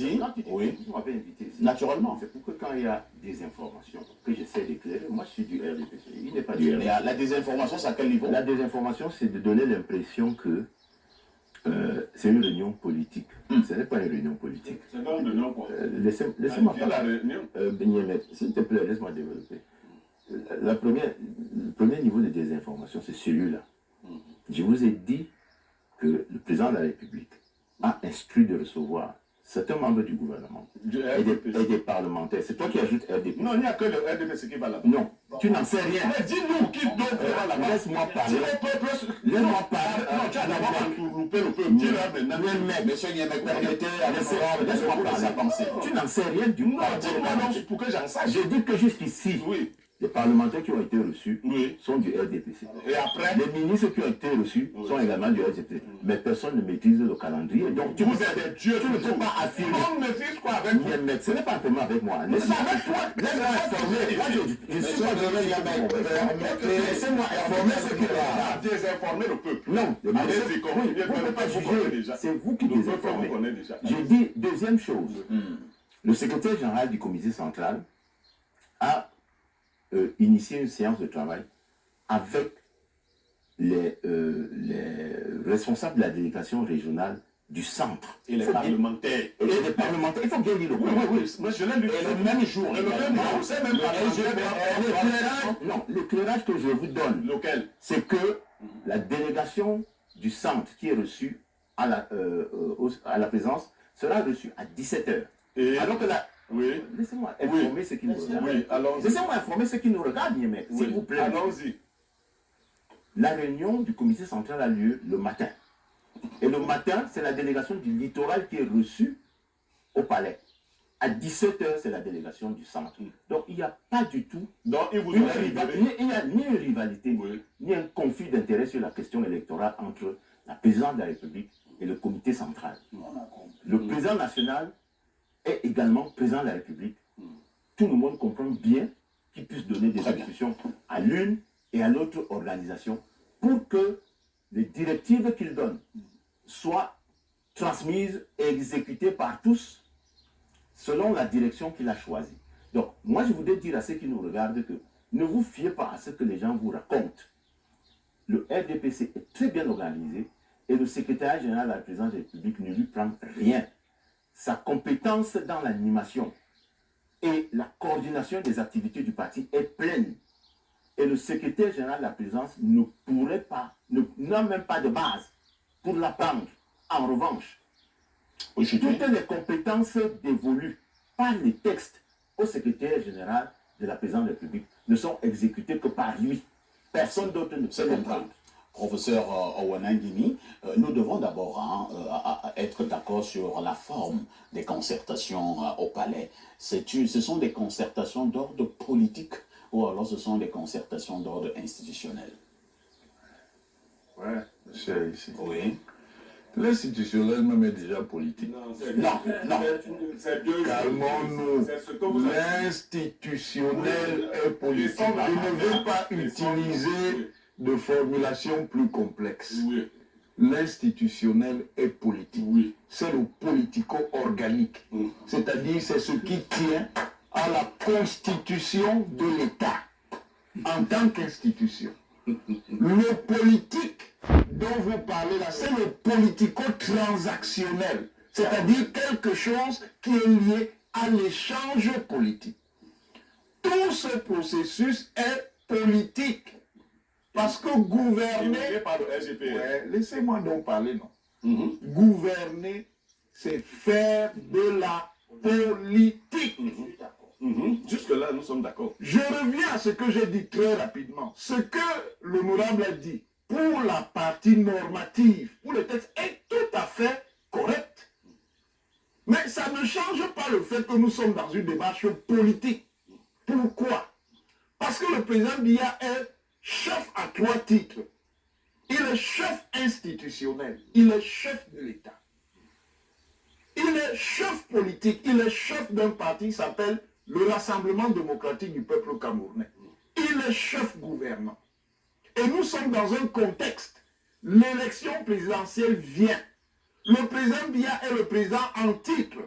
allons-y. Oui. Vous m'avez invité ici. Naturellement. C'est pour que quand il y a des informations que j'essaie d'éclairer, moi je suis du RDPC, il n'est pas du RDPC. La désinformation, c'est à quel niveau? La désinformation, c'est de donner l'impression que c'est une réunion politique. Ce n'est pas une réunion politique. C'est une réunion quoi? Laissez-moi parler. S'il te plaît, laisse-moi développer. Le premier niveau de désinformation, c'est celui-là. Je vous ai dit que le président de la République a instruit de recevoir certains membres du gouvernement et des parlementaires. C'est toi qui ajoutes RDP. Non, il n'y a que le RDPC qui va là-bas. Non, tu n'en sais rien. Mais dis-nous qui d'autre va là-bas. Laisse-moi parler. Laisse-moi parler. Non, tu as d'abord loupé le peuple. Dis-leur maintenant. Monsieur Niemek, permettez à laisse-moi parler sa pensée. Tu n'en sais rien du tout. Non, dis-moi donc pour que j'en sache. J'ai dit que jusqu'ici, oui. Les parlementaires qui ont été reçus sont du RDPC. Et après, les ministres qui ont été reçus sont également du RDPC. Mais personne ne maîtrise le calendrier. Donc tu vous êtes des dieux. Tu ne peux pas affirmer. On maîtrise quoi avec vous? Mais ce n'est pas vraiment avec moi. Laisse-moi avec toi. Laisse-moi informer. Moi, je suis pas laissez-moi informer ce qu'il y a. Désinformer le peuple. Non. Allez-y, vous ne pouvez pas juger. C'est vous qui désinformez. Je dis, deuxième chose. Le secrétaire général du comité central a initier une séance de travail avec les responsables de la délégation régionale du centre. Et les parlementaires. Et les parlementaires. Il faut bien lire le Oui, moi je l'ai lu. Et le même jour. Et le même jour. C'est même pas non, l'éclairage que je vous donne, c'est que la délégation du centre qui est reçue à la présence sera reçue à 17h. Alors que la... Oui. Laissez-moi informer ceux qui nous regardent. Oui, laissez-moi informer ceux qui nous regardent, Niemek, s'il vous plaît. Allons-y. La réunion du comité central a lieu le matin. Et le matin, c'est la délégation du littoral qui est reçue au palais. À 17h, c'est la délégation du centre. Donc, il n'y a pas du tout il n'y a ni une rivalité, ni un conflit d'intérêts sur la question électorale entre la présidente de la République et le comité central. Le président national est également président de la République. Tout le monde comprend bien qu'il puisse donner des instructions à l'une et à l'autre organisation pour que les directives qu'il donne soient transmises et exécutées par tous selon la direction qu'il a choisie. Donc, moi, je voudrais dire à ceux qui nous regardent que ne vous fiez pas à ce que les gens vous racontent. Le RDPC est très bien organisé et le secrétaire général de la présidence de la République ne lui prend rien. Sa compétence dans l'animation et la coordination des activités du parti est pleine. Et le secrétaire général de la présidence ne pourrait pas, n'a même pas de base pour la prendre. En revanche, toutes les compétences dévolues par les textes au secrétaire général de la présidence de la République ne sont exécutées que par lui. Personne d'autre ne peut les prendre. Professeur Owanangini, nous devons d'abord être d'accord sur la forme des concertations au palais. Ce sont des concertations d'ordre politique ou alors ce sont des concertations d'ordre institutionnel? Ouais, monsieur ici. Oui. L'institutionnel même est déjà politique. Non. Calmons-nous. L'institutionnel est politique. Je ne veux pas utiliser de formulation plus complexe. L'institutionnel est politique. C'est le politico-organique. C'est-à-dire c'est ce qui tient à la constitution de l'État en tant qu'institution. Le politique dont vous parlez là, c'est le politico-transactionnel. C'est-à-dire quelque chose qui est lié à l'échange politique. Tout ce processus est politique. Parce que gouverner... par le RGPR. Ouais, laissez-moi donc parler, non. Gouverner, c'est faire de la politique. Jusque-là, nous sommes d'accord. Je reviens à ce que j'ai dit très rapidement. Ce que l'honorable a dit pour la partie normative, pour le texte, est tout à fait correct. Mais ça ne change pas le fait que nous sommes dans une démarche politique. Pourquoi? Parce que le président Biya est chef à 3 titres. Il est chef institutionnel. Il est chef de l'État. Il est chef politique. Il est chef d'un parti qui s'appelle le Rassemblement démocratique du peuple camerounais. Il est chef gouvernant. Et nous sommes dans un contexte. L'élection présidentielle vient. Le président Biya est le président en titre.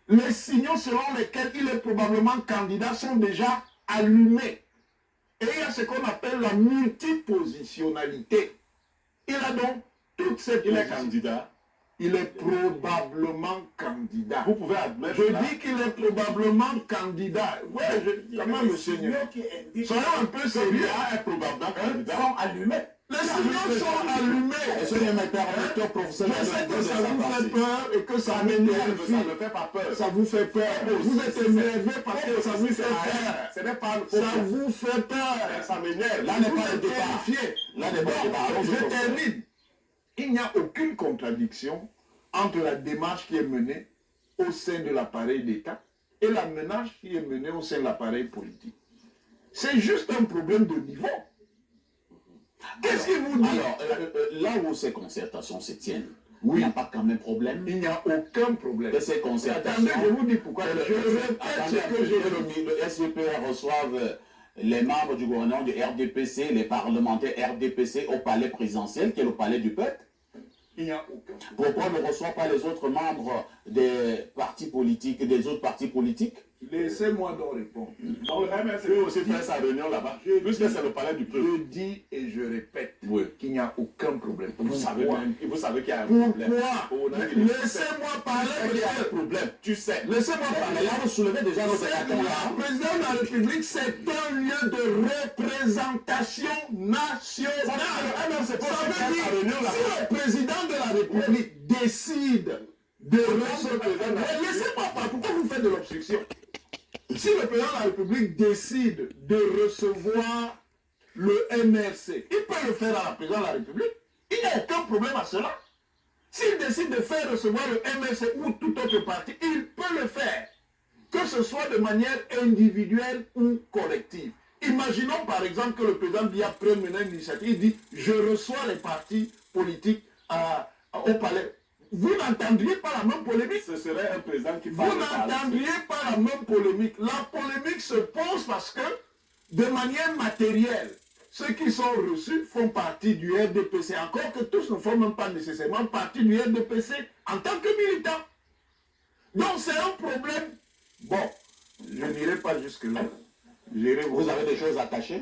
les signaux selon lesquels il est probablement candidat sont déjà allumés. Et il y a ce qu'on appelle la multipositionnalité. Il a donc toute cette... Il est candidat. Il est probablement candidat. Vous pouvez admettre. Je dis qu'il est probablement candidat. Oui, comment le Seigneur? Soyons un peu sérieux. Il est probablement candidat. Sont allumés. Les signaux sont allumés. Est-ce que mes pères docteur professionnel Je sais que ça vous fait peur et que ça m'énerve. Ça ne fait pas peur. Ça vous fait peur. Vous êtes énervé parce que ça vous fait peur. Ce n'est pas le Ça vous fait peur. Ça m'énerve. Là n'est pas le débat. Terrifié. Là n'est pas le débat. Je termine. Il n'y a aucune contradiction entre la démarche qui est menée au sein de l'appareil d'État et la menace qui est menée au sein de l'appareil politique. C'est juste un problème de niveau. Qu'est-ce qu'il vous dit? Alors, là où ces concertations se tiennent, Oui. il n'y a pas quand même problème Il n'y a aucun problème. que ces concertations... Attendez, je vous dis pourquoi. Je répète ce que j'ai dit. Le SGPR reçoive les membres du gouvernement du RDPC, les parlementaires RDPC au palais présidentiel, qui est le palais du peuple. Il n'y a aucun. Pourquoi ne reçoit pas les autres membres des partis politiques, des autres partis politiques? Laissez-moi donc répondre. Donc le MSC peut aussi faire sa réunion là-bas. Puisque c'est le palais du peuple. Je dis et je répète Oui. qu'il n'y a aucun problème. Vous savez qu'il y a un Pourquoi? problème. Laissez-moi parler. Il y a un problème. Tu sais. Laissez-moi Mais parler. là, vous soulevez déjà notre La attente. présidence de la République, c'est un lieu de représentation nationale. Ça veut dire, si le président de la République décide de recevoir... Mais laissez-moi pas, pourquoi vous faites de l'obstruction? Si le président de la République décide de recevoir le MRC, il peut le faire à la présidence de la République. Il n'y a aucun problème à cela. S'il décide de faire recevoir le MRC ou tout autre parti, il peut le faire. Que ce soit de manière individuelle ou collective. Imaginons par exemple que le président Biya prenne une initiative, il dit « Je reçois les partis politiques au palais ». Vous n'entendriez pas la même polémique. Ce serait un président qui Vous parle. n'entendriez pas la même polémique. La polémique se pose parce que, de manière matérielle, ceux qui sont reçus font partie du RDPC. Encore que tous ne font même pas nécessairement partie du RDPC en tant que militants. Donc c'est un problème. Bon, je n'irai pas jusque-là. Vous avez des choses à cacher?